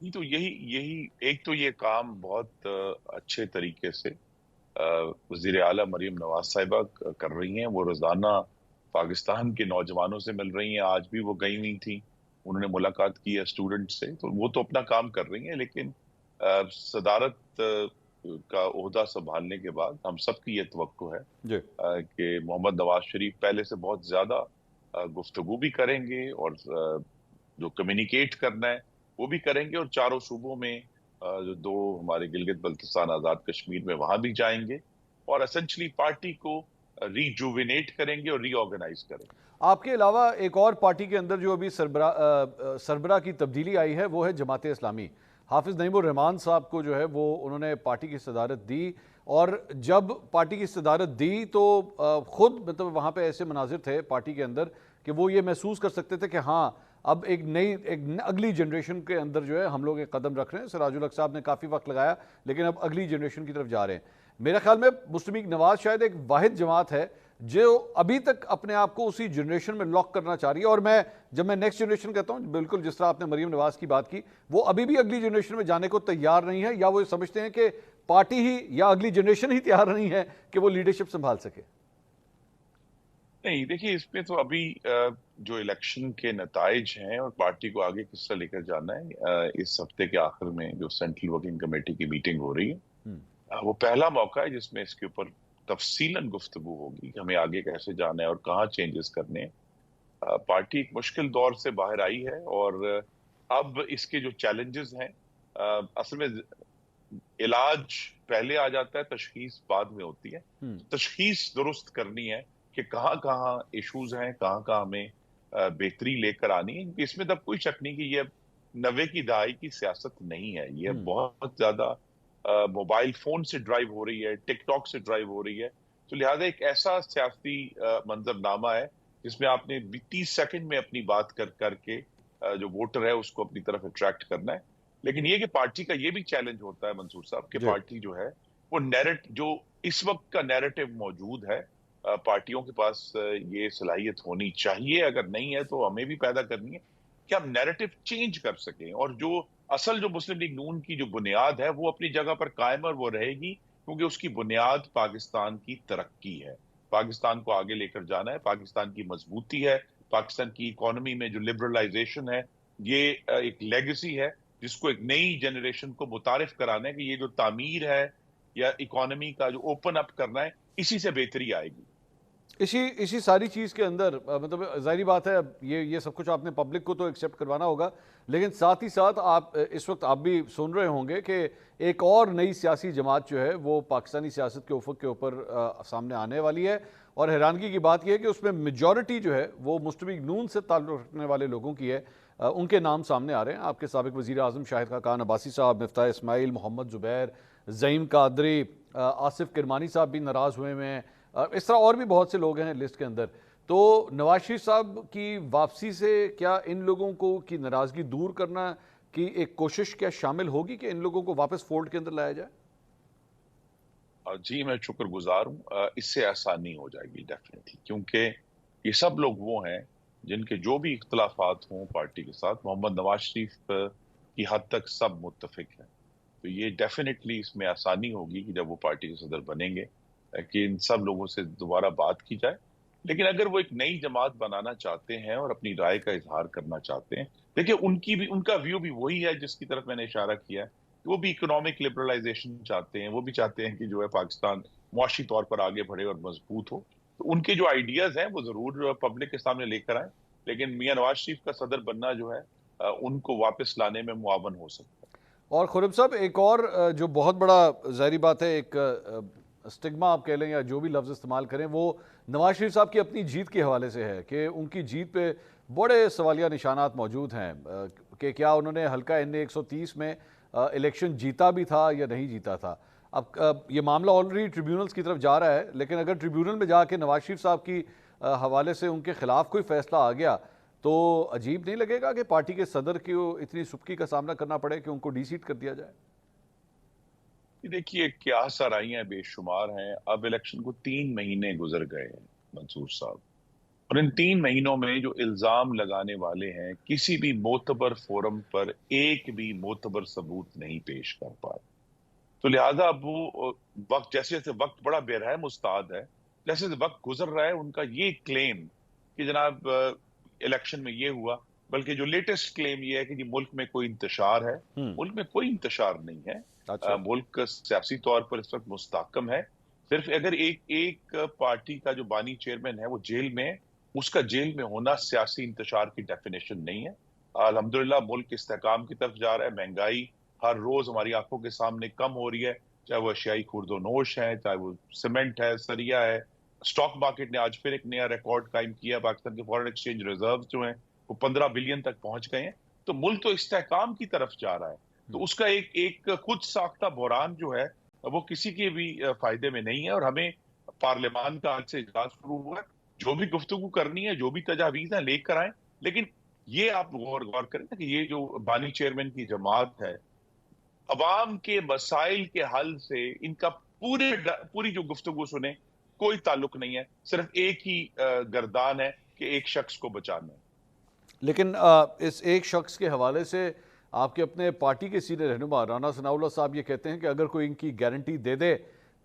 یہ تو یہی ایک تو یہ کام بہت اچھے طریقے سے وزیر اعلیٰ مریم نواز صاحبہ کر رہی ہیں. وہ روزانہ پاکستان کے نوجوانوں سے مل رہی ہیں. آج بھی وہ گئی ہوئی تھیں, انہوں نے ملاقات کی ہے اسٹوڈنٹ سے. تو وہ تو اپنا کام کر رہی ہیں, لیکن صدارت کا عہدہ سنبھالنے کے بعد ہم سب کی یہ توقع ہے جی کہ محمد نواز شریف پہلے سے بہت زیادہ گفتگو بھی کریں گے, اور جو کمیونیکیٹ کرنا ہے وہ بھی کریں گے, اور چاروں صوبوں میں جو دو ہمارے گلگت بلتستان آزاد کشمیر میں وہاں بھی جائیں گے, اور اسینچلی پارٹی کو ریجوینیٹ کریں گے اور ری آرگنائز کریں گے. آپ کے علاوہ ایک اور پارٹی کے اندر جو ابھی سربراہ کی تبدیلی آئی ہے وہ ہے جماعت اسلامی. حافظ نعیم الرحمان صاحب کو جو ہے وہ انہوں نے پارٹی کی صدارت دی, اور جب پارٹی کی صدارت دی تو خود مطلب وہاں پہ ایسے مناظر تھے پارٹی کے اندر کہ وہ یہ محسوس کر سکتے تھے کہ ہاں اب ایک اگلی جنریشن کے اندر جو ہے ہم لوگ ایک قدم رکھ رہے ہیں. سراج الحق صاحب نے کافی وقت لگایا لیکن اب اگلی جنریشن کی طرف جا رہے ہیں. میرے خیال میں مسلم لیگ نواز شاید ایک واحد جماعت ہے جو ابھی تک اپنے آپ کو اسی جنریشن میں لاک کرنا چاہ رہی ہے. اور جب میں نیکسٹ جنریشن کہتا ہوں, بالکل جس طرح آپ نے مریم نواز کی بات کی, وہ ابھی بھی اگلی جنریشن میں جانے کو تیار نہیں ہے, یا وہ سمجھتے ہیں کہ پارٹی ہی یا اگلی جنریشن ہی تیار نہیں ہے کہ وہ لیڈرشپ سنبھال سکے. نہیں, دیکھیے اس میں تو ابھی جو الیکشن کے نتائج ہیں اور پارٹی کو آگے کس طرح لے کر جانا ہے, اس ہفتے کے آخر میں جو سینٹرل ورکنگ کمیٹی کی میٹنگ ہو رہی ہے, وہ پہلا موقع ہے جس میں اس کے اوپر تفصیلاً گفتگو ہوگی کہ ہمیں آگے کیسے جانا ہے اور کہاں چینجز کرنے ہیں. پارٹی ایک مشکل دور سے باہر آئی ہے, اور اب اس کے جو چیلنجز ہیں, اصل میں علاج پہلے آ جاتا ہے, تشخیص بعد میں ہوتی ہے. تشخیص درست کرنی ہے کہ کہاں کہاں ایشوز ہیں, کہاں کہاں ہمیں بہتری لے کر آنی ہے. کیونکہ اس میں تب کوئی شک نہیں کہ یہ 90 کی دہائی کی سیاست نہیں ہے, یہ بہت زیادہ موبائل فون سے ڈرائیو ہو رہی ہے, ٹک ٹاک سے ڈرائیو ہو رہی ہے. تو لہٰذا ایک ایسا سیاسی منظر نامہ ہے جس میں آپ نے 30 سیکنڈ میں اپنی بات کر کے جو ووٹر ہے اس کو اپنی طرف اٹریکٹ کرنا ہے. لیکن یہ کہ پارٹی کا یہ بھی چیلنج ہوتا ہے منصور صاحب کہ جی پارٹی جو ہے وہ جو اس وقت کا نیریٹو موجود ہے, پارٹیوں کے پاس یہ صلاحیت ہونی چاہیے, اگر نہیں ہے تو ہمیں بھی پیدا کرنی ہے کہ ہم نیریٹو چینج کر سکیں, اور جو اصل جو مسلم لیگ نون کی جو بنیاد ہے وہ اپنی جگہ پر قائم اور وہ رہے گی, کیونکہ اس کی بنیاد پاکستان کی ترقی ہے. پاکستان کو آگے لے کر جانا ہے, پاکستان کی مضبوطی ہے, پاکستان کی اکانومی میں جو لبرلائزیشن ہے یہ ایک لیگسی ہے جس کو ایک نئی جنریشن کو متعارف کرانا ہے کہ یہ جو تعمیر ہے یا اکانومی کا جو اوپن اپ کرنا ہے, اسی سے بہتری آئے گی. اسی ساری چیز کے اندر مطلب ظاہری بات ہے یہ سب کچھ آپ نے پبلک کو تو ایکسیپٹ کروانا ہوگا, لیکن ساتھ ہی ساتھ آپ اس وقت آپ بھی سن رہے ہوں گے کہ ایک اور نئی سیاسی جماعت جو ہے وہ پاکستانی سیاست کے افق کے اوپر سامنے آنے والی ہے. اور حیرانگی کی بات یہ ہے کہ اس میں میجورٹی جو ہے وہ مسلم لیگ نون سے تعلق رکھنے والے لوگوں کی ہے. ان کے نام سامنے آ رہے ہیں. آپ کے سابق وزیر اعظم شاہد خاقان عباسی صاحب, مفتاح اسماعیل, محمد زبیر, زعیم قادری, آصف کرمانی صاحب بھی ناراض ہوئے ہیں, اس طرح اور بھی بہت سے لوگ ہیں لسٹ کے اندر. تو نواز شریف صاحب کی واپسی سے کیا ان لوگوں کو کی ناراضگی دور کرنا کی ایک کوشش کیا شامل ہوگی کہ ان لوگوں کو واپس فولڈ کے اندر لایا جائے؟ جی, میں شکر گزار ہوں. اس سے آسانی ہو جائے گی ڈیفینیٹلی, کیونکہ یہ سب لوگ وہ ہیں جن کے جو بھی اختلافات ہوں پارٹی کے ساتھ, محمد نواز شریف کی حد تک سب متفق ہیں. تو یہ ڈیفینیٹلی اس میں آسانی ہوگی کہ جب وہ پارٹی کے صدر بنیں گے کہ ان سب لوگوں سے دوبارہ بات کی جائے. لیکن اگر وہ ایک نئی جماعت بنانا چاہتے ہیں اور اپنی رائے کا اظہار کرنا چاہتے ہیں, دیکھیں ان کا ویو بھی وہی ہے جس کی طرف میں نے اشارہ کیا ہے, وہ بھی اکنامک لبرلائزیشن چاہتے ہیں, وہ بھی چاہتے ہیں کہ جو ہے پاکستان معاشی طور پر آگے بڑھے اور مضبوط ہو. تو ان کے جو آئیڈیاز ہیں وہ ضرور پبلک کے سامنے لے کر آئیں, لیکن میاں نواز شریف کا صدر بننا جو ہے ان کو واپس لانے میں معاون ہو سکتا ہے. اور خورم صاحب ایک اور جو بہت بڑا ظاہری بات ہے ایک اسٹگما آپ کہہ لیں یا جو بھی لفظ استعمال کریں, وہ نواز شریف صاحب کی اپنی جیت کے حوالے سے ہے کہ ان کی جیت پہ بڑے سوالیہ نشانات موجود ہیں کہ کیا انہوں نے حلقہ این 130 میں الیکشن جیتا بھی تھا یا نہیں جیتا تھا. اب یہ معاملہ آلریڈی ٹریبیونلز کی طرف جا رہا ہے, لیکن اگر ٹریبیونل میں جا کے نواز شریف صاحب کی حوالے سے ان کے خلاف کوئی فیصلہ آ گیا تو عجیب نہیں لگے گا کہ پارٹی کے صدر کی اتنی سبکی کا سامنا کرنا پڑے کہ ان کو ڈی سیٹ کر دیا جائے؟ دیکھیے کیا سرائیاں بے شمار ہیں. اب الیکشن کو 3 مہینے گزر گئے ہیں منصور صاحب, اور ان 3 مہینوں میں جو الزام لگانے والے ہیں کسی بھی معتبر فورم پر ایک بھی معتبر ثبوت نہیں پیش کر پائے. تو لہذا اب وہ وقت جیسے جیسے وقت بڑا بے رحم استاد ہے، جیسے جیسے وقت گزر رہا ہے ان کا یہ کلیم کہ جناب الیکشن میں یہ ہوا، بلکہ جو لیٹسٹ کلیم یہ ہے کہ جی ملک میں کوئی انتشار ہے. ملک میں کوئی انتشار نہیں ہے. ملک سیاسی طور پر اس وقت مستحکم ہے. صرف اگر ایک پارٹی کا جو بانی چیئرمین ہے وہ جیل میں، اس کا جیل میں ہونا سیاسی انتشار کی ڈیفینیشن نہیں ہے. الحمدللہ ملک استحکام کی طرف جا رہا ہے. مہنگائی ہر روز ہماری آنکھوں کے سامنے کم ہو رہی ہے، چاہے وہ اشیائی خورد و نوش ہے، چاہے وہ سیمنٹ ہے، سریا ہے. اسٹاک مارکیٹ نے آج پھر ایک نیا ریکارڈ قائم کیا. پاکستان کے فارن ایکسچینج ریزرو جو ہیں وہ 15 بلین تک پہنچ گئے ہیں. تو ملک تو استحکام کی طرف جا رہا ہے. تو اس کا ایک خود ساختہ بحران جو ہے وہ کسی کے بھی فائدے میں نہیں ہے. اور ہمیں پارلیمان کا آج سے اجلاس شروع ہوا ہے، جو بھی گفتگو کرنی ہے، جو بھی تجاویز ہیں لے کر آئیں. لیکن یہ آپ غور کریں کہ یہ جو بانی چیئرمین کی جماعت ہے، عوام کے مسائل کے حل سے ان کا پوری جو گفتگو سنیں کوئی تعلق نہیں ہے. صرف ایک ہی گردان ہے کہ ایک شخص کو بچانا ہے. لیکن اس ایک شخص کے حوالے سے آپ کے اپنے پارٹی کے سینئر رہنما رانا ثناء اللہ صاحب یہ کہتے ہیں کہ اگر کوئی ان کی گارنٹی دے دے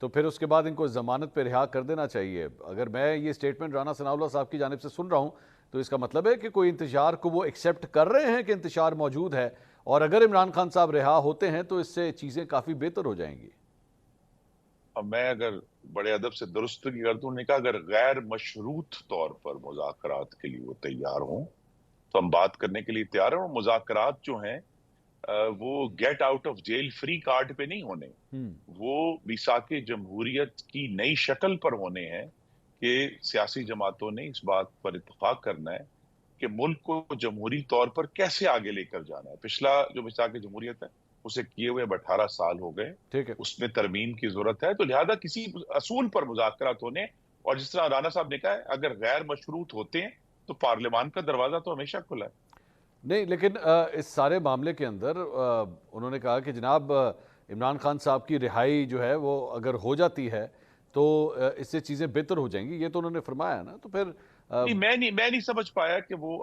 تو پھر اس کے بعد ان کو ضمانت پہ رہا کر دینا چاہیے. اگر میں یہ سٹیٹمنٹ رانا ثناء اللہ صاحب کی جانب سے سن رہا ہوں تو اس کا مطلب ہے کہ کوئی انتشار کو وہ ایکسیپٹ کر رہے ہیں کہ انتشار موجود ہے، اور اگر عمران خان صاحب رہا ہوتے ہیں تو اس سے چیزیں کافی بہتر ہو جائیں گی. اب میں اگر بڑے ادب سے درستگی کرتا ہوں، نے کہا اگر غیر مشروط طور پر مذاکرات کے لیے وہ تیار ہوں تو ہم بات کرنے کے لیے تیار ہیں. اور مذاکرات جو ہیں وہ get out of jail free card پہ نہیں ہونے، وہ میثاق جمہوریت کی نئی شکل پر ہونے ہیں کہ سیاسی جماعتوں نے اس بات پر اتفاق کرنا ہے کہ ملک کو جمہوری طور پر کیسے آگے لے کر جانا ہے. پچھلا جو میثاق جمہوریت ہے اسے کیے ہوئے 18 سال ہو گئے، اس میں ترمیم کی ضرورت ہے. تو لہذا کسی اصول پر مذاکرات ہونے، اور جس طرح رانا صاحب نے کہا ہے اگر غیر مشروط ہوتے ہیں تو پارلیمان کا دروازہ تو ہمیشہ کھلا ہے. نہیں، لیکن اس سارے معاملے کے اندر انہوں نے کہا کہ جناب عمران خان صاحب کی رہائی جو ہے وہ اگر ہو جاتی ہے تو اس سے چیزیں بہتر ہو جائیں گی، یہ تو انہوں نے فرمایا نا. تو پھر میں نہیں سمجھ پایا کہ وہ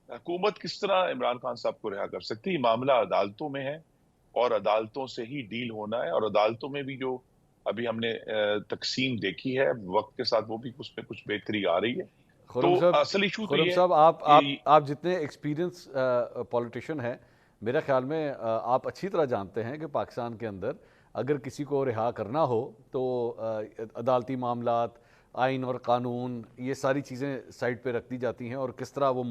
حکومت کس طرح عمران خان صاحب کو رہا کر سکتی. معاملہ عدالتوں میں ہے اور عدالتوں سے ہی ڈیل ہونا ہے. اور عدالتوں میں بھی جو ابھی ہم نے تقسیم دیکھی ہے وقت کے ساتھ وہ بھی اس میں کچھ بہتری آ رہی ہے. تو اصل ایشو تو یہ ہے آپ جتنے ایکسپیرینس پولیٹیشین ہیں، میرے خیال میں آپ اچھی طرح جانتے ہیں کہ پاکستان کے اندر اگر کسی کو رہا کرنا ہو تو عدالتی معاملات، آئین اور قانون، یہ ساری چیزیں سائڈ پہ رکھ دی جاتی ہیں، اور کس طرح وہ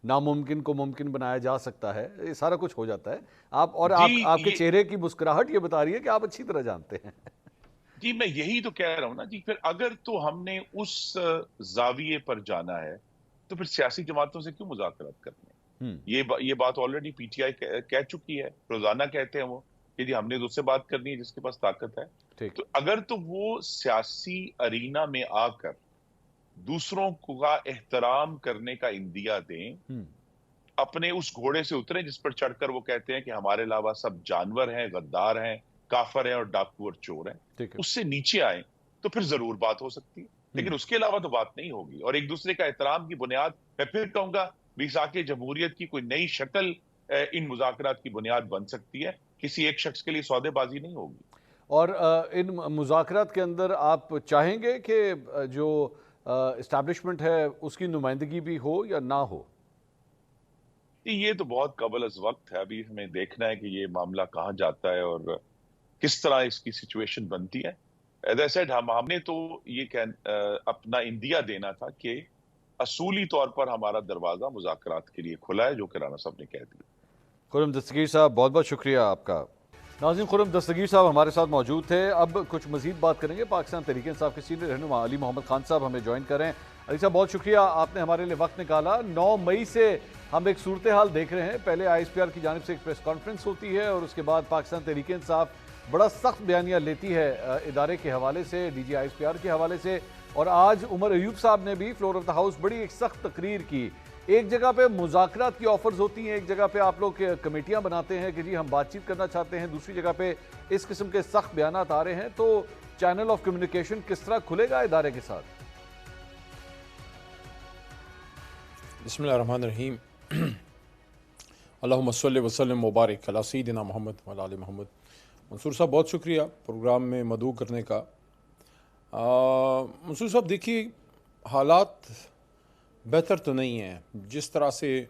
ناممکن کو ممکن بنایا جا سکتا ہے، یہ سارا کچھ ہو جاتا ہے. آپ کے چہرے کی مسکراہٹ یہ بتا رہی ہے کہ آپ اچھی طرح جانتے ہیں. جی میں یہی تو کہہ رہا ہوں نا جی. پھر اگر تو ہم نے اس زاویے پر جانا ہے تو پھر سیاسی جماعتوں سے کیوں مذاکرات کرنے ہیں؟ یہ بات آلریڈی پی ٹی آئی کہہ چکی ہے، روزانہ کہتے ہیں وہ کہ جی ہم نے اس سے بات کرنی ہے جس کے پاس طاقت ہے. تو اگر تو وہ سیاسی ارینا میں آ کر دوسروں کا احترام کرنے کا اندیا دیں، اپنے اس گھوڑے سے اتریں جس پر چڑھ کر وہ کہتے ہیں کہ ہمارے علاوہ سب جانور ہیں، غدار ہیں، کافر ہیں اور ڈاکو اور چور ہیں، اس سے نیچے آئیں تو پھر ضرور بات ہو سکتی ہے. لیکن اس کے علاوہ تو بات نہیں ہوگی. اور ایک دوسرے کا احترام کی بنیاد، میں پھر کہوں گا میثاق جمہوریت کی کوئی نئی شکل ان مذاکرات کی بنیاد بن سکتی ہے. کسی ایک شخص کے لیے سودے بازی نہیں ہوگی. اور ان مذاکرات کے اندر آپ چاہیں گے کہ جو اسٹیبلشمنٹ ہے اس کی نمائندگی بھی ہو یا نہ ہو؟ یہ تو بہت قبل از وقت ہے. ابھی ہمیں دیکھنا ہے کہ یہ معاملہ کہاں جاتا ہے اور کس طرح اس کی سچویشن بنتی ہے. ایز آئی سیڈ ہم نے تو یہ اپنا اندیا دینا تھا کہ اصولی طور پر ہمارا دروازہ مذاکرات کے لیے کھلا ہے، جو کہ رانا صاحب نے کہہ دیا. خرم دستگیر صاحب بہت بہت شکریہ آپ کا. ناظرین، خرم دستگیر صاحب ہمارے ساتھ موجود تھے. اب کچھ مزید بات کریں گے. پاکستان تحریک انصاف کے سینئر رہنما علی محمد خان صاحب ہمیں جوائن کریں. علی صاحب بہت شکریہ، آپ نے ہمارے لیے وقت نکالا. 9 مئی سے ہم ایک صورتحال دیکھ رہے ہیں. پہلے آئی ایس پی آر کی جانب سے ایک پریس کانفرنس ہوتی ہے اور اس کے بعد پاکستان تحریک انصاف بڑا سخت بیانیہ لیتی ہے ادارے کے حوالے سے، D G I S P R کے حوالے سے. اور آج عمر ایوب صاحب نے بھی فلور آف دا ہاؤس بڑی ایک سخت تقریر کی. ایک جگہ پہ مذاکرات کی آفرز ہوتی ہیں، ایک جگہ پہ آپ لوگ کمیٹیاں بناتے ہیں کہ جی ہم بات چیت کرنا چاہتے ہیں، دوسری جگہ پہ اس قسم کے سخت بیانات آ رہے ہیں. تو چینل آف کمیونیکیشن کس طرح کھلے گا ادارے کے ساتھ؟ بسم اللہ الرحمن الرحیم. اللہم صلی وسلم مبارک علی سیدنا محمد و علی آل محمد. منصور صاحب بہت شکریہ پروگرام میں مدعو کرنے کا. منصور صاحب دیکھیے، حالات بہتر تو نہیں ہیں. جس طرح سے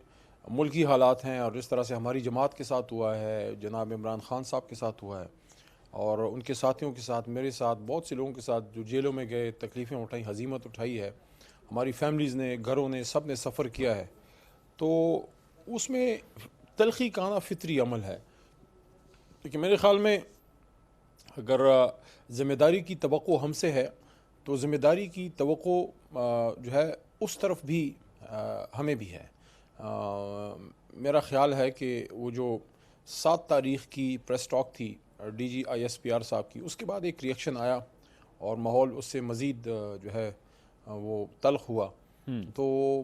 ملکی حالات ہیں اور جس طرح سے ہماری جماعت کے ساتھ ہوا ہے، جناب عمران خان صاحب کے ساتھ ہوا ہے، اور ان کے ساتھیوں کے ساتھ، میرے ساتھ، بہت سے لوگوں کے ساتھ جو جیلوں میں گئے، تکلیفیں اٹھائیں، ہزیمت اٹھائی ہے، ہماری فیملیز نے، گھروں نے، سب نے سفر کیا ہے، تو اس میں تلخی کا آنا فطری عمل ہے. لیکن میرے خیال میں اگر ذمہ داری کی توقع ہم سے ہے تو ذمہ داری کی توقع جو ہے اس طرف بھی ہمیں بھی ہے. میرا خیال ہے کہ وہ جو 7 تاریخ کی پریس ٹاک تھی D G I S P R صاحب کی، اس کے بعد ایک ریئیکشن آیا اور ماحول اس سے مزید جو ہے وہ تلخ ہوا. تو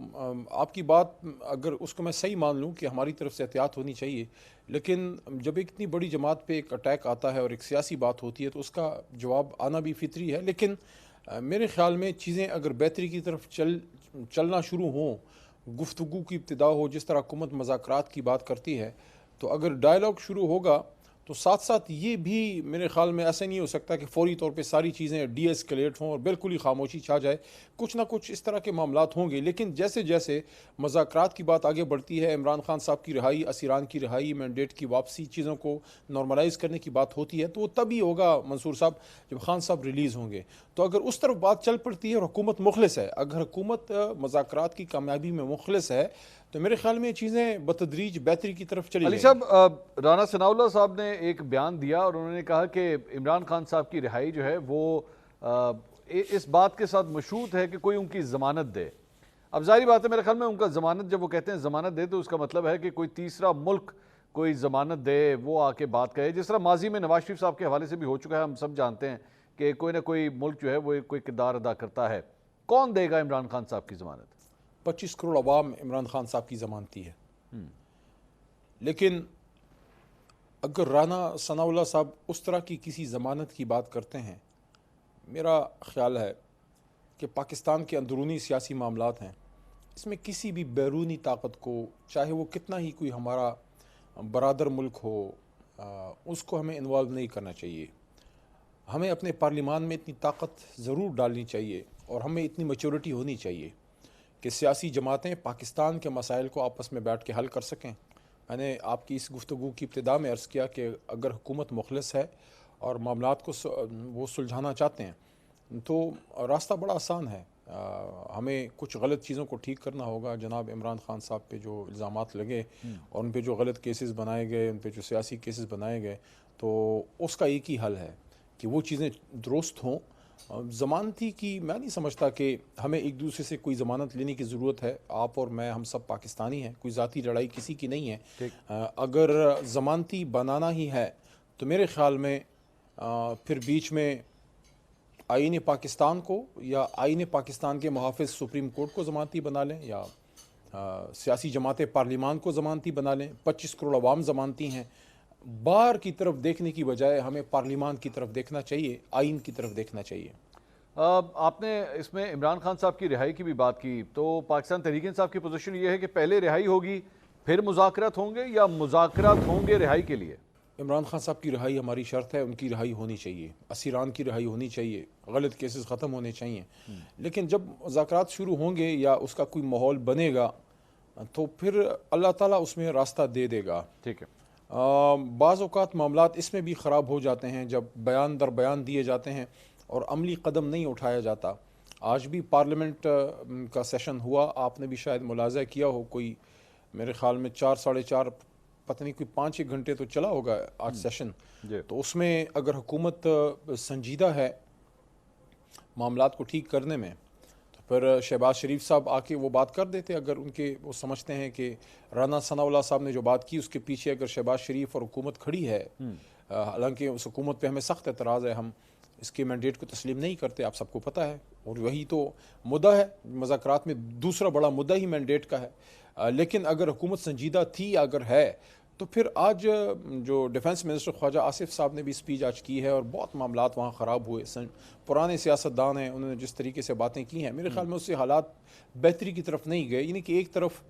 آپ کی بات اگر اس کو میں صحیح مان لوں کہ ہماری طرف سے احتیاط ہونی چاہیے، لیکن جب ایک اتنی بڑی جماعت پہ ایک اٹیک آتا ہے اور ایک سیاسی بات ہوتی ہے تو اس کا جواب آنا بھی فطری ہے. لیکن میرے خیال میں چیزیں اگر بہتری کی طرف چلنا شروع ہوں، گفتگو کی ابتدا ہو، جس طرح حکومت مذاکرات کی بات کرتی ہے، تو اگر ڈائلاگ شروع ہوگا تو ساتھ ساتھ یہ بھی میرے خیال میں ایسے نہیں ہو سکتا کہ فوری طور پہ ساری چیزیں ڈی ایسکلیٹ ہوں اور بالکل ہی خاموشی چھا جائے. کچھ نہ کچھ اس طرح کے معاملات ہوں گے. لیکن جیسے جیسے مذاکرات کی بات آگے بڑھتی ہے، عمران خان صاحب کی رہائی، اسیران کی رہائی، مینڈیٹ کی واپسی، چیزوں کو نارملائز کرنے کی بات ہوتی ہے، تو وہ تبھی ہوگا منصور صاحب جب خان صاحب ریلیز ہوں گے. تو اگر اس طرف بات چل پڑتی ہے اور حکومت مخلص ہے، اگر حکومت مذاکرات کی کامیابی میں مخلص ہے، تو میرے خیال میں یہ چیزیں بتدریج بہتری کی طرف چلی علی جائیں گی. صاحب، رانا ثناء اللہ صاحب نے ایک بیان دیا اور انہوں نے کہا کہ عمران خان صاحب کی رہائی جو ہے وہ اس بات کے ساتھ مشروط ہے کہ کوئی ان کی ضمانت دے. اب ظاہری بات ہے، میرے خیال میں ان کا ضمانت، جب وہ کہتے ہیں ضمانت دے، تو اس کا مطلب ہے کہ کوئی تیسرا ملک کوئی ضمانت دے، وہ آ کے بات کہے، جس طرح ماضی میں نواز شریف صاحب کے حوالے سے بھی ہو چکا ہے. ہم سب جانتے ہیں کہ کوئی نہ کوئی ملک جو ہے وہ کوئی کردار ادا کرتا ہے. کون دے گا عمران خان صاحب کی ضمانت؟ 25 کروڑ عوام عمران خان صاحب کی ضمانتی ہے. لیکن اگر رانا ثناء اللہ صاحب اس طرح کی کسی ضمانت کی بات کرتے ہیں، میرا خیال ہے کہ پاکستان کے اندرونی سیاسی معاملات ہیں، اس میں کسی بھی بیرونی طاقت کو، چاہے وہ کتنا ہی کوئی ہمارا برادر ملک ہو، اس کو ہمیں انوالو نہیں کرنا چاہیے. ہمیں اپنے پارلیمان میں اتنی طاقت ضرور ڈالنی چاہیے اور ہمیں اتنی میچورٹی ہونی چاہیے کہ سیاسی جماعتیں پاکستان کے مسائل کو آپس میں بیٹھ کے حل کر سکیں. میں نے آپ کی اس گفتگو کی ابتدا میں عرض کیا کہ اگر حکومت مخلص ہے اور معاملات کو وہ سلجھانا چاہتے ہیں تو راستہ بڑا آسان ہے. ہمیں کچھ غلط چیزوں کو ٹھیک کرنا ہوگا. جناب عمران خان صاحب پہ جو الزامات لگے اور ان پہ جو غلط کیسز بنائے گئے، ان پہ جو سیاسی کیسز بنائے گئے، تو اس کا ایک ہی حل ہے کہ وہ چیزیں درست ہوں. ضمانتی کی میں نہیں سمجھتا کہ ہمیں ایک دوسرے سے کوئی ضمانت لینے کی ضرورت ہے. آپ اور میں، ہم سب پاکستانی ہیں، کوئی ذاتی لڑائی کسی کی نہیں ہے. اگر ضمانتی بنانا ہی ہے تو میرے خیال میں پھر بیچ میں آئین پاکستان کو یا آئین پاکستان کے محافظ سپریم کورٹ کو ضمانتی بنا لیں، یا سیاسی جماعتیں پارلیمان کو ضمانتی بنا لیں. 25 کروڑ عوام ضمانتی ہیں. باہر کی طرف دیکھنے کی بجائے ہمیں پارلیمان کی طرف دیکھنا چاہیے، آئین کی طرف دیکھنا چاہیے. آپ نے اس میں عمران خان صاحب کی رہائی کی بھی بات کی، تو پاکستان تحریک انصاف کی پوزیشن یہ ہے کہ پہلے رہائی ہوگی پھر مذاکرات ہوں گے، یا مذاکرات ہوں گے رہائی کے لیے؟ عمران خان صاحب کی رہائی ہماری شرط ہے. ان کی رہائی ہونی چاہیے، اسیران کی رہائی ہونی چاہیے، غلط کیسز ختم ہونے چاہیے. لیکن جب مذاکرات شروع ہوں گے یا اس کا کوئی ماحول بنے گا تو پھر اللہ تعالیٰ اس میں راستہ دے دے گا. ٹھیک ہے. بعض اوقات معاملات اس میں بھی خراب ہو جاتے ہیں جب بیان در بیان دیے جاتے ہیں اور عملی قدم نہیں اٹھایا جاتا. آج بھی پارلیمنٹ کا سیشن ہوا، آپ نے بھی شاید ملاحظہ کیا ہو، کوئی میرے خیال میں 4 ساڑھے 4 پتہ نہیں کوئی 5-1 گھنٹے تو چلا ہوگا آج سیشن. تو اس میں اگر حکومت سنجیدہ ہے معاملات کو ٹھیک کرنے میں تو پھر شہباز شریف صاحب آ کے وہ بات کر دیتے. اگر ان کے وہ سمجھتے ہیں کہ رانا ثناء اللہ صاحب نے جو بات کی اس کے پیچھے اگر شہباز شریف اور حکومت کھڑی ہے، حالانکہ اس حکومت پہ ہمیں سخت اعتراض ہے، ہم اس کے مینڈیٹ کو تسلیم نہیں کرتے، آپ سب کو پتہ ہے، اور وہی تو مدعا ہے مذاکرات میں. دوسرا بڑا مدعا ہی مینڈیٹ کا ہے. لیکن اگر حکومت سنجیدہ تھی، اگر ہے، تو پھر آج جو ڈیفنس منسٹر خواجہ آصف صاحب نے بھی اسپیچ آج کی ہے اور بہت معاملات وہاں خراب ہوئے. پرانے سیاستدان ہیں, انہوں نے جس طریقے سے باتیں کی ہیں میرے خیال میں اس سے حالات بہتری کی طرف نہیں گئے. یعنی کہ ایک طرف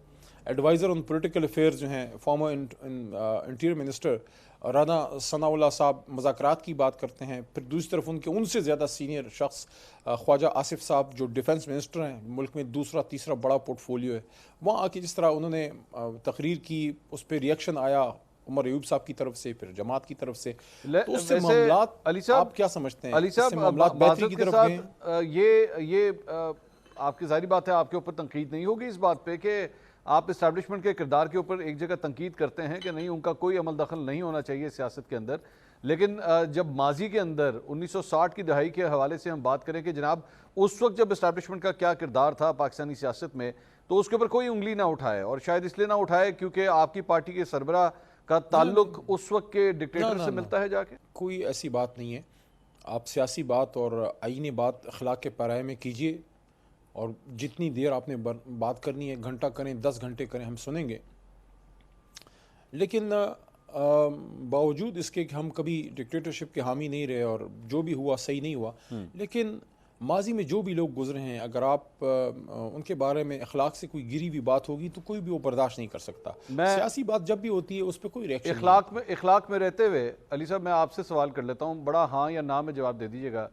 ایڈوائزر آن پولیٹیکل افیئرز جو ہیں فارمر انٹیریئر منسٹر رانا ثناء اللہ صاحب مذاکرات کی بات کرتے ہیں, پھر دوسری طرف ان سے زیادہ سینئر شخص خواجہ آصف صاحب جو ڈیفنس منسٹر ہیں, ملک میں دوسرا تیسرا بڑا پورٹ فولیو ہے, وہاں آ کے جس طرح انہوں نے تقریر کی اس پہ ریئیکشن آیا عمر ایوب صاحب کی طرف سے, پھر جماعت کی طرف سے, تو اس سے معاملات آپ کیا سمجھتے ہیں؟ علی اس سے صاحب معاملات بہتری کی طرف گئے؟ یہ آپ کی ظاہری بات ہے, آپ کے اوپر تنقید نہیں ہوگی اس بات پہ کہ آپ اسٹیبلشمنٹ کے کردار کے اوپر ایک جگہ تنقید کرتے ہیں کہ نہیں ان کا کوئی عمل دخل نہیں ہونا چاہیے سیاست کے اندر, لیکن جب ماضی کے اندر 1960 کی دہائی کے حوالے سے ہم بات کریں کہ جناب اس وقت جب اسٹیبلشمنٹ کا کیا کردار تھا پاکستانی سیاست میں, تو اس کے اوپر کوئی انگلی نہ اٹھائے, اور شاید اس لیے نہ اٹھائے کیونکہ آپ کی پارٹی کے سربراہ کا تعلق اس وقت کے ڈکٹیٹر سے ملتا ہے جا کے. کوئی ایسی بات نہیں ہے. آپ سیاسی بات اور آئینی بات اخلاق کے پیرائے میں کیجیے, اور جتنی دیر آپ نے بات کرنی ہے, گھنٹہ کریں 10 گھنٹے کریں, ہم سنیں گے. لیکن باوجود اس کے کہ ہم کبھی ڈکٹیٹرشپ کے حامی نہیں رہے اور جو بھی ہوا صحیح نہیں ہوا, لیکن ماضی میں جو بھی لوگ گزرے ہیں اگر آپ ان کے بارے میں اخلاق سے کوئی گری ہوئی بات ہوگی تو کوئی بھی وہ برداشت نہیں کر سکتا. سیاسی بات جب بھی ہوتی ہے اس پہ کوئی ریئیکشن اخلاق میں رہتے ہوئے علی صاحب میں آپ سے سوال کر لیتا ہوں, بڑا ہاں یا نہ میں جواب دے دیجیے گا,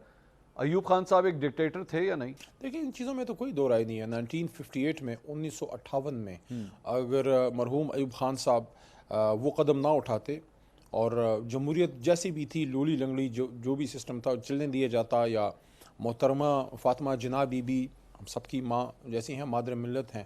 ایوب خان صاحب ایک ڈکٹیٹر تھے یا نہیں؟ دیکھیں ان چیزوں میں تو کوئی دو رائے نہیں ہے. 1958 میں 1958 میں اگر مرحوم ایوب خان صاحب وہ قدم نہ اٹھاتے اور جمہوریت جیسی بھی تھی لولی لنگڑی جو بھی سسٹم تھا چلنے دیا جاتا, یا محترمہ فاطمہ جناح بی بی ہم سب کی ماں جیسی ہیں, مادر ملت ہیں,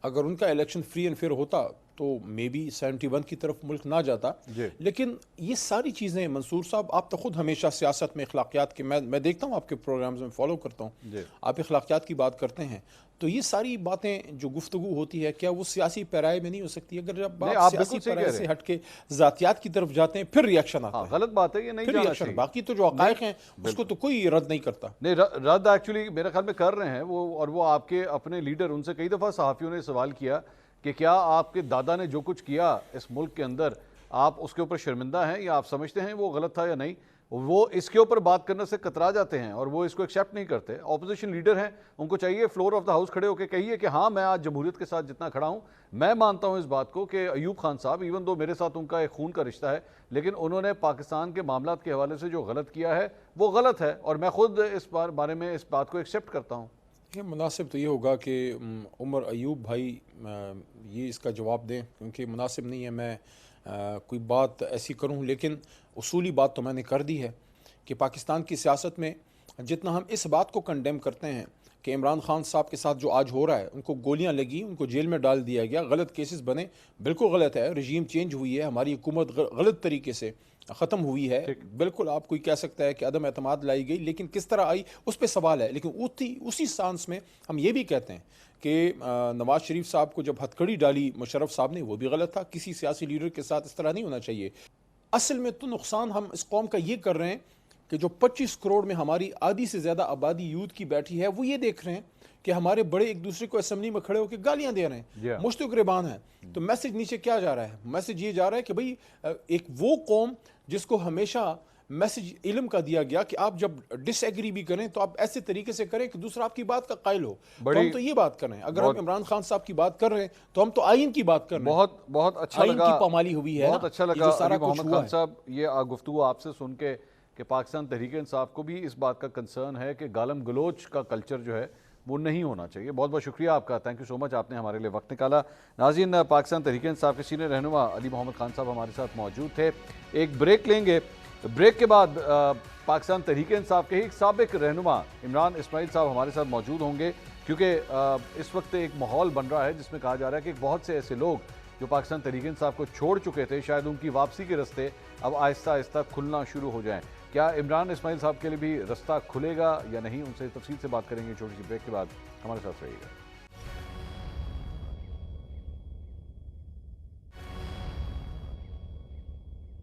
اگر ان کا الیکشن فری اینڈ فیئر ہوتا تو مے بی 71 کی طرف ملک نہ جاتا. لیکن یہ ساری چیزیں منصور صاحب, آپ تو خود ہمیشہ سیاست میں اخلاقیات کے, میں دیکھتا ہوں آپ کے پروگرامز میں فالو کرتا ہوں, آپ اخلاقیات کی بات کرتے ہیں, تو یہ ساری باتیں جو گفتگو ہوتی ہے کیا وہ سیاسی پیرائے میں نہیں ہو سکتی؟ اگر جب آپ سیاسی پیرائے سے ہٹ کے ذاتیات کی طرف جاتے ہیں پھر ریئیکشن آتا ہے. غلط بات ہے, یہ نہیں جانا چاہیے. باقی تو جو حقائق ہیں اس کو تو کوئی رد نہیں کرتا. نہیں, رد ایکچولی میرے خیال میں کر رہے ہیں وہ, اور وہ آپ کے اپنے لیڈر, ان سے کئی دفعہ صحافیوں نے سوال کیا کہ کیا آپ کے دادا نے جو کچھ کیا اس ملک کے اندر آپ اس کے اوپر شرمندہ ہیں یا آپ سمجھتے ہیں وہ غلط تھا یا نہیں. وہ اس کے اوپر بات کرنے سے کترا جاتے ہیں اور وہ اس کو ایکسیپٹ نہیں کرتے. اپوزیشن لیڈر ہیں, ان کو چاہیے فلور آف دا ہاؤس کھڑے ہو کے کہیے کہ ہاں میں آج جمہوریت کے ساتھ جتنا کھڑا ہوں, میں مانتا ہوں اس بات کو کہ ایوب خان صاحب ایون دو میرے ساتھ ان کا ایک خون کا رشتہ ہے, لیکن انہوں نے پاکستان کے معاملات کے حوالے سے جو غلط کیا ہے وہ غلط ہے, اور میں خود اس بارے میں اس بات کو ایکسیپٹ کرتا ہوں. یہ مناسب تو یہ ہوگا کہ عمر ایوب بھائی یہ اس کا جواب دیں, کیونکہ مناسب نہیں ہے میں کوئی بات ایسی کروں, لیکن اصولی بات تو میں نے کر دی ہے کہ پاکستان کی سیاست میں جتنا ہم اس بات کو کنڈیم کرتے ہیں کہ عمران خان صاحب کے ساتھ جو آج ہو رہا ہے, ان کو گولیاں لگی, ان کو جیل میں ڈال دیا گیا, غلط کیسز بنے, بالکل غلط ہے, رجیم چینج ہوئی ہے, ہماری حکومت غلط طریقے سے ختم ہوئی ہے, بالکل آپ کوئی کہہ سکتا ہے کہ عدم اعتماد لائی گئی, لیکن کس طرح آئی اس پہ سوال ہے. لیکن اسی سانس میں ہم یہ بھی کہتے ہیں کہ نواز شریف صاحب کو جب ہتھکڑی ڈالی مشرف صاحب نے, وہ بھی غلط تھا. کسی سیاسی لیڈر کے ساتھ اس طرح نہیں ہونا چاہیے. اصل میں تو نقصان ہم اس قوم کا یہ کر رہے ہیں کہ جو 25 کروڑ میں ہماری آدھی سے زیادہ آبادی یوتھ کی بیٹھی ہے, وہ یہ دیکھ رہے ہیں کہ ہمارے بڑے ایک دوسرے کو اسمبلی میں کھڑے ہو کے گالیاں دے رہے ہیں, مشت گریبان ہیں. تو میسج نیچے کیا جا رہا ہے؟ میسج یہ جا رہا ہے کہ بھئی ایک وہ قوم جس کو ہمیشہ میسج علم کا دیا گیا کہ آپ جب ڈس ایگری بھی کریں تو آپ ایسے طریقے سے کریں کہ دوسرا آپ کی بات کا قائل ہو. تو ہم تو یہ بات کر رہے ہیں, اگر ہم عمران خان صاحب کی بات کر رہے ہیں تو ہم تو آئین کی بات کر رہے ہیں. بہت اچھا لگا, آئین کی پامالی ہوئی ہے, بہت اچھا لگا علی محمد خان صاحب یہ گفتگو آپ سے سن کے کہ پاکستان تحریک انصاف کو بھی اس بات کا کنسرن ہے کہ گالم گلوچ کا کلچر جو ہے وہ نہیں ہونا چاہیے. بہت بہت شکریہ آپ کا, تھینک یو سو مچ, آپ نے ہمارے لیے وقت نکالا. ناظرین, پاکستان تحریک انصاف کے سینئر رہنما علی محمد خان صاحب ہمارے ساتھ موجود تھے. ایک بریک لیں گے, بریک کے بعد پاکستان تحریک انصاف کے ہی ایک سابق رہنما عمران اسماعیل صاحب ہمارے ساتھ موجود ہوں گے, کیونکہ اس وقت ایک ماحول بن رہا ہے جس میں کہا جا رہا ہے کہ بہت سے ایسے لوگ جو پاکستان تحریک انصاف کو چھوڑ چکے تھے, شاید ان کی واپسی کے رستے اب آہستہ آہستہ کھلنا شروع ہو جائیں. کیا عمران اسماعیل صاحب کے لیے بھی رستہ کھلے گا یا نہیں, ان سے تفصیل سے بات کریں گے چھوٹی سی بریک کے بعد. ہمارے ساتھ رہیے گا.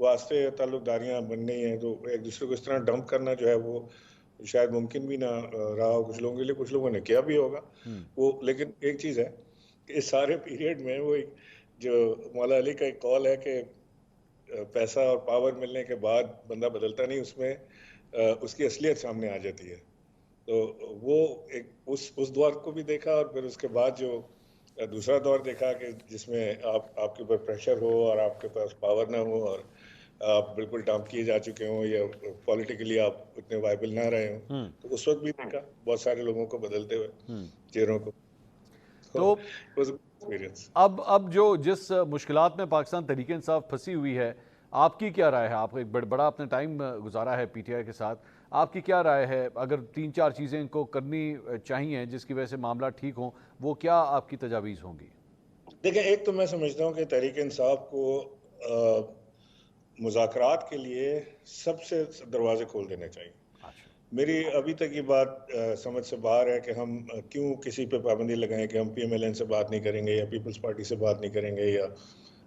واسطے تعلق داریاں بن گئی ہیں تو ایک دوسرے کو اس طرح ڈمپ کرنا جو ہے وہ شاید ممکن بھی نہ رہا ہو کچھ لوگوں کے لیے, کچھ لوگوں نے کیا بھی ہوگا وہ. لیکن ایک چیز ہے کہ اس سارے پیریڈ میں وہ جو مولا علی کا ایک قول ہے کہ پیسہ اور پاور ملنے کے بعد بندہ بدلتا نہیں, اس میں اس کی اصلیت سامنے آ جاتی ہے. تو وہ ایک اس دور کو بھی دیکھا اور پھر اس کے بعد جو دوسرا دور دیکھا کہ جس میں آپ کے اوپر پریشر ہو اور آپ کے پاس پاور نہ ہو اور آپ بالکل ڈمپ کیے جا چکے ہوں یا پولیٹیکلی آپ اتنے وائبل نہ رہے ہوں, تو اس وقت بھی دیکھا بہت سارے لوگوں کو بدلتے ہوئے چہروں کو. تو ایکسپیرینس اب جو جس مشکلات میں پاکستان تحریک انصاف پھنسی ہوئی ہے, آپ کی کیا رائے ہے؟ آپ ایک بڑا اپنے ٹائم گزارا ہے پی ٹی آئی کے ساتھ, آپ کی کیا رائے ہے؟ اگر 3-4 چیزیں ان کو کرنی چاہیے جس کی وجہ سے معاملہ ٹھیک ہوں, وہ کیا آپ کی تجاویز ہوں گی؟ دیکھیں, ایک تو میں سمجھتا ہوں کہ تحریک انصاف کو مذاکرات کے لیے سب سے دروازے کھول دینے چاہیے. میری ابھی تک یہ بات سمجھ سے باہر ہے کہ ہم کیوں کسی پہ پابندی لگائیں کہ ہم پی ایم ایل این سے بات نہیں کریں گے یا پیپلز پارٹی سے بات نہیں کریں گے یا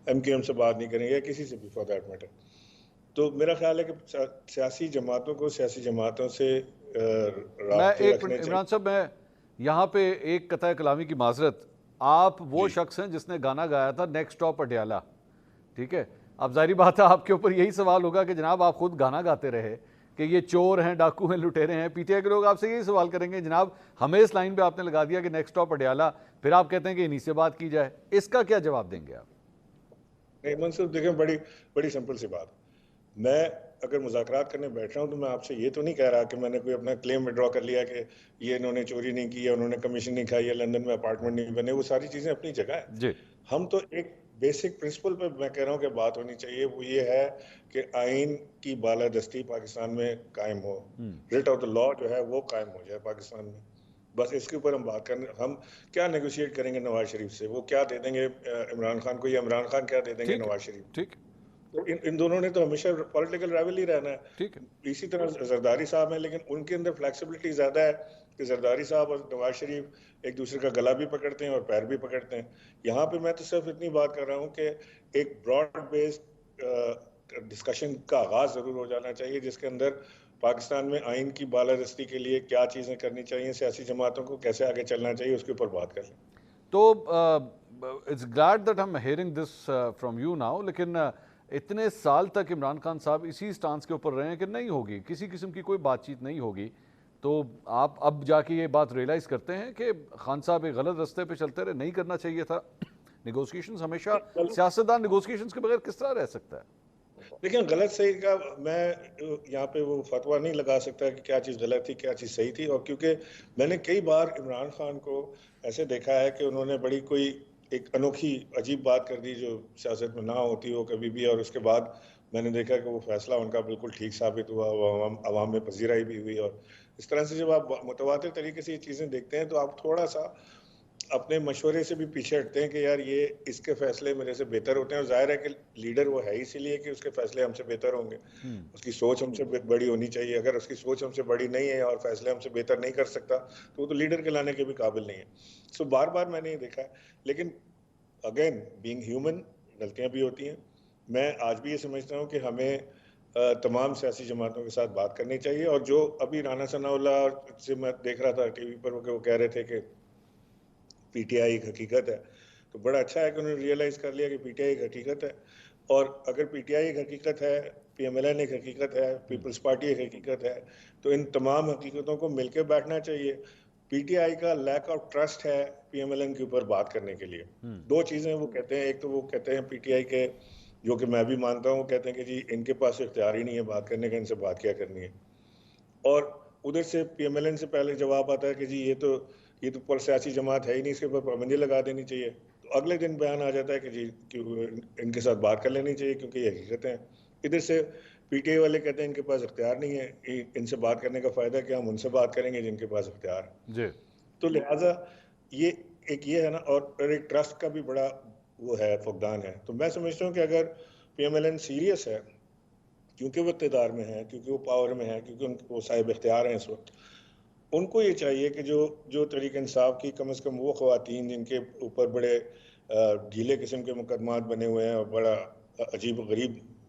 ایم کیو ایم سے بات نہیں کریں گے یا کسی سے بھی فار دیٹ میٹر. تو میرا خیال ہے کہ سیاسی جماعتوں کو سیاسی جماعتوں سے رابطے رکھنے چاہیے. عمران صاحب, میں یہاں پہ ایک قطع کلامی کی معذرت, آپ وہ شخص ہیں جس نے گانا گایا تھا نیکسٹ اسٹاپ پٹیالہ, ٹھیک ہے؟ اب ظاہری بات ہے آپ کے اوپر یہی سوال ہوگا کہ جناب آپ خود گانا گاتے رہے کہ یہ چور ہیں, ڈاکو ہیں, لٹیرے ہیں. پی ٹی آئی کے لوگ آپ سے یہی سوال کریں گے جناب ہمیں اس لائن پہ آپ نے لگا دیا کہ نیکسٹ اسٹاپ پٹیالہ, پھر آپ کہتے ہیں کہ انہی سے بات کی جائے. اس کا کیا جواب دیں گے آپ؟ نہیں منصور, دیکھیں بڑی سمپل سی بات. میں اگر مذاکرات کرنے بیٹھ رہا ہوں تو میں آپ سے یہ تو نہیں کہہ رہا کہ میں نے کوئی اپنا کلیم وڈرا کر لیا کہ یہ انہوں نے چوری نہیں کی یا انہوں نے کمیشن نہیں کھائی یا لندن میں اپارٹمنٹ نہیں بنے. وہ ساری چیزیں اپنی جگہ ہیں. جی, ہم تو ایک بیسک پرنسپل پہ میں کہہ رہا ہوں کہ بات ہونی چاہیے, وہ یہ ہے کہ آئین کی بالادستی پاکستان میں قائم ہو, ریٹ آف دا لا جو ہے وہ قائم ہو جائے پاکستان میں. بس اس کے اوپر ہم بات کریں. ہم کیا نیگوشیٹ کریں گے نواز شریف سے, وہ کیا دے دیں گے عمران خان کو یا عمران خان کیا دے دیں گے نواز شریف. ٹھیک, ان دونوں نے تو ہمیشہ پولیٹیکل رائول ہی رہنا ہے. ٹھیک ہے. اسی طرح زرداری صاحب ہیں, لیکن ان کے اندر فلیکسیبلٹی زیادہ ہے کہ زرداری صاحب اور نواز شریف ایک دوسرے کا گلا بھی پکڑتے ہیں اور پیر بھی پکڑتے ہیں. یہاں پہ میں تو صرف اتنی بات کر رہا ہوں کہ ایک براڈ بیسڈ ڈسکشن کا آغاز ضرور ہو جانا چاہیے جس کے اندر پاکستان میں آئین کی بالادستی کے لیے کیا چیزیں کرنی چاہیے, سیاسی جماعتوں کو کیسے آگے چلنا چاہیے, اس کے اوپر بات کر لیں. تو it's glad that I'm hearing this from you now, لیکن اتنے سال تک عمران خان صاحب اسی سٹانس کے اوپر رہے ہیں کہ نہیں ہوگی, کسی قسم کی کوئی بات چیت نہیں ہوگی. تو آپ اب جا کے یہ بات ریئلائز کرتے ہیں کہ خان صاحب ایک غلط رستے پہ چلتے رہے, نہیں کرنا چاہیے تھا نیگوسیشنز. ہمیشہ سیاستدان نیگوسیشنز کے بغیر کس طرح رہ سکتا ہے؟ دیکھیں, غلط صحیح کا میں یہاں پہ وہ فتویٰ نہیں لگا سکتا کہ کیا چیز غلط تھی کیا چیز صحیح تھی. اور کیونکہ میں نے کئی بار عمران خان کو ایسے دیکھا ہے کہ انہوں نے بڑی کوئی ایک انوکھی عجیب بات کر دی جو سیاست میں نہ ہوتی ہو کبھی بھی, اور اس کے بعد میں نے دیکھا کہ وہ فیصلہ ان کا بالکل ٹھیک ثابت ہوا, وہ عوام میں پذیرائی بھی ہوئی. اور اس طرح سے جب آپ متواتر طریقے سے یہ چیزیں دیکھتے ہیں تو آپ تھوڑا سا اپنے مشورے سے بھی پیچھے ہٹتے ہیں کہ یار یہ اس کے فیصلے میرے سے بہتر ہوتے ہیں. اور ظاہر ہے کہ لیڈر وہ ہے اسی لیے کہ اس کے فیصلے ہم سے بہتر ہوں گے, اس کی سوچ ہم سے بڑی ہونی چاہیے. اگر اس کی سوچ ہم سے بڑی نہیں ہے اور فیصلے ہم سے بہتر نہیں کر سکتا تو وہ تو لیڈر کہلانے کے بھی قابل نہیں ہے. سو بار بار میں نے یہ دیکھا ہے. لیکن اگین بینگ ہیومن, غلطیاں بھی ہوتی ہیں. میں آج بھی یہ سمجھتا ہوں کہ ہمیں تمام سیاسی جماعتوں کے ساتھ بات کرنی چاہیے. اور جو ابھی رانا ثناء اللہ سے میں دیکھ رہا تھا ٹی وی پر وہ کہہ رہے تھے کہ پی ٹی آئی ایک حقیقت ہے, تو بڑا اچھا ہے کہ انہوں نے ریئلائز کر لیا کہ پی ٹی آئی ایک حقیقت ہے. اور اگر پی ٹی آئی ایک حقیقت ہے, پی ایم ایل این ایک حقیقت ہے, پیپلز پارٹی ایک حقیقت ہے, تو ان تمام حقیقتوں کو مل کے بیٹھنا چاہیے. پی ٹی آئی کا لیک آف ٹرسٹ ہے پی ایم ایل این کے اوپر بات کرنے کے لیے. دو چیزیں وہ کہتے ہیں, ایک تو وہ کہتے ہیں پی ٹی آئی کے, جو کہ میں بھی مانتا ہوں, کہتے ہیں کہ جی ان کے پاس اختیار ہی نہیں ہے بات کرنے کا, ان سے بات کیا کرنی ہے. اور ادھر سے پی ایم ایل این سے پہلے جواب آتا ہے کہ جی یہ تو پر سیاسی جماعت ہے ہی نہیں, اس کے اوپر پابندی لگا دینی چاہیے. تو اگلے دن بیان آ جاتا ہے کہ جی ان کے ساتھ بات کر لینی چاہیے کیونکہ یہ حقیقتیں ہیں. ادھر سے پی ٹی آئی والے کہتے ہیں ان کے پاس اختیار نہیں ہے, ان سے بات کرنے کا فائدہ کیا, ہم ان سے بات کریں گے جن کے پاس اختیار ہے. تو لہٰذا یہ ایک یہ ہے نا, اور ایک ٹرسٹ کا بھی بڑا وہ ہے, فقدان ہے. تو میں سمجھتا ہوں کہ اگر P M L N serious ہے, کیونکہ وہ اقتدار میں ہے, کیونکہ وہ پاور میں ہے, کیونکہ وہ صاحب اختیار ہیں اس وقت, ان کو یہ چاہیے کہ جو تحریک انصاف کی کم از کم وہ خواتین جن کے اوپر بڑے ڈھیلے قسم کے مقدمات بنے ہوئے ہیں اور بڑا عجیب و غریب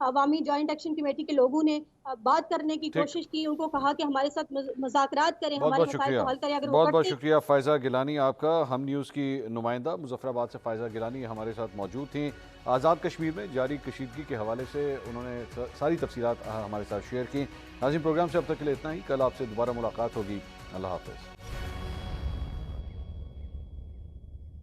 عوامی جوائنٹ ایکشن کمیٹی کے لوگوں نے بات کرنے کی کوشش کی، ان کو کہا کہ ہمارے ساتھ مذاکرات کریں، بہت ہمارے بہت مسائل شکریہ، کو حل کریں. اگر وہ بہت بہت کرتے شکریہ فائزہ گیلانی آپ کا. ہم نیوز کی نمائندہ مظفر آباد سے فائزہ گیلانی ہمارے ساتھ موجود تھیں. آزاد کشمیر میں جاری کشیدگی کے حوالے سے انہوں نے ساری تفصیلات ہمارے ساتھ شیئر کی. ناظرین پروگرام سے اب تک کے لیے اتنا ہی. کل آپ سے دوبارہ ملاقات ہوگی. اللہ حافظ.